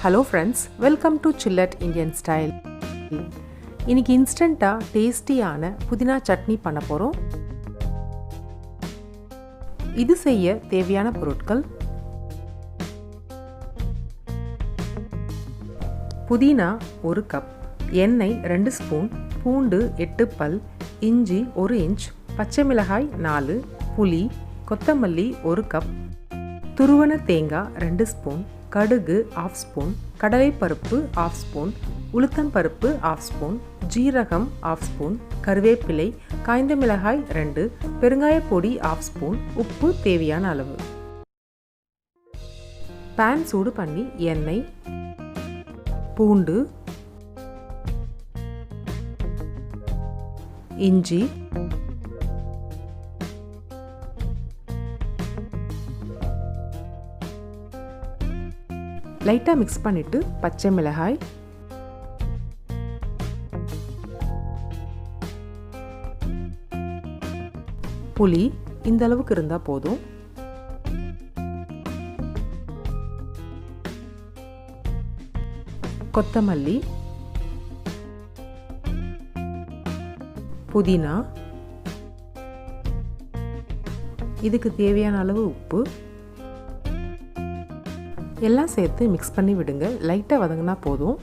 Hello friends, welcome to ChillatIndianstyle. இன்னைக்கு இன்ஸ்டன்ட்டா டேஸ்டியான புதினா சட்னி பண்ண போறோம். இது செய்ய தேவையான பொருட்கள்: புதினா 1 கப், எண்ணெய் 2 ஸ்பூன், பூண்டு 8 பல், இஞ்சி 1 இன்ச், பச்சை மிளகாய் 4, புளி, கொத்தமல்லி 1 கப், துருவன தேங்காய் 2 ஸ்பூன், கடுகு 1/2 ஸ்பூன், கடலைப்பருப்பு 1/2 ஸ்பூன், உளுத்தம்பருப்பு 1/2 ஸ்பூன், ஜீரகம் 1/2 ஸ்பூன், கருவேப்பிலை, காய்ந்த மிளகாய் 2, பெருங்காய பொடி 1/2 ஸ்பூன், உப்பு தேவையான அளவு. பேன் சூடு பண்ணி எண்ணெய், பூண்டு, இஞ்சி, லைட்டாக மிக்ஸ் பண்ணிவிட்டு பச்சை மிளகாய், புளி இந்த அளவுக்கு இருந்தால் போதும், கொத்தமல்லி, புதினா, இதுக்கு தேவையான அளவு உப்பு எல்லாம் சேர்த்து மிக்ஸ் பண்ணி விடுங்க. லைட்டாக வதங்கினா போதும்.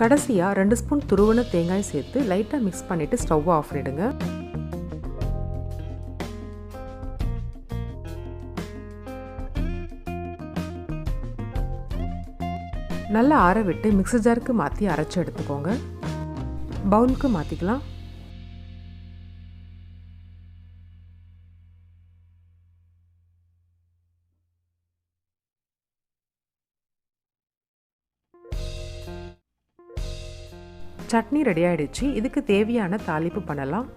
கடைசியாக 2 ஸ்பூன் துருவன தேங்காய் சேர்த்து லைட்டாக மிக்ஸ் பண்ணிவிட்டு ஸ்டவ் ஆஃப் பண்ணிடுங்க. நல்லா ஆற விட்டு மிக்ஸர் ஜாருக்கு மாற்றி அரைச்சி எடுத்துக்கோங்க. பவுலுக்கு மாற்றிக்கலாம். சட்னி ரெடி ஆயிடுச்சு. இதுக்கு தேவையான தாளிப்பு பண்ணலாம்.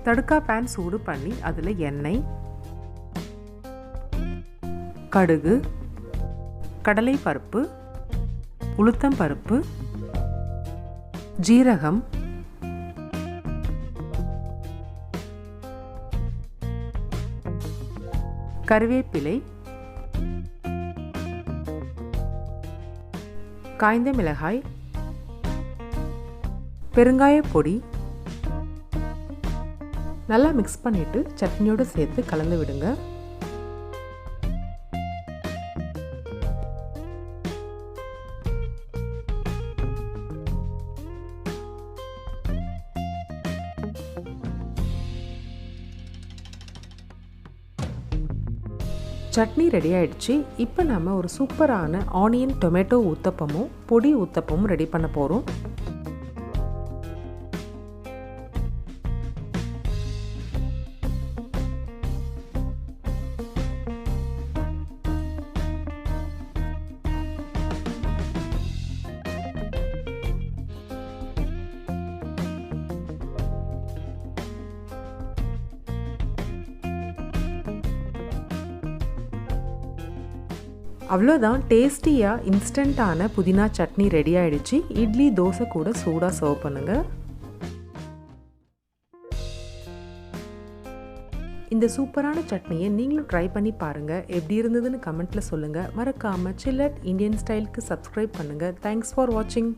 தடுக்கா பேன் சூடு பண்ணி அதில் எண்ணெய், கடுகு, கடலை பருப்பு, உளுத்தம் பருப்பு, ஜீரகம், கருவேப்பிலை, காய்ந்த மிளகாய், பெருங்காய பொடி நல்லா மிக்ஸ் பண்ணிட்டு சட்னியோடு சேர்த்து கலந்து விடுங்க. சட்னி ரெடி ஆயிடுச்சு. இப்போ நம்ம ஒரு சூப்பரான ஆனியன் டொமேட்டோ ஊத்தப்பமும் பொடி ஊத்தப்பமும் ரெடி பண்ண போகிறோம். அவ்வளோதான், டேஸ்டியாக இன்ஸ்டண்ட்டான புதினா சட்னி ரெடி ஆகிடுச்சு. இட்லி தோசை கூட சூடாக சர்வ் பண்ணுங்கள். இந்த சூப்பரான சட்னியை நீங்களும் ட்ரை பண்ணி பாருங்கள். எப்படி இருந்ததுன்னு கமெண்ட்டில் சொல்லுங்கள். மறக்காமல் சில்லட் இந்தியன் ஸ்டைலுக்கு சப்ஸ்கிரைப் பண்ணுங்கள். தேங்க்ஸ் ஃபார் வாட்சிங்.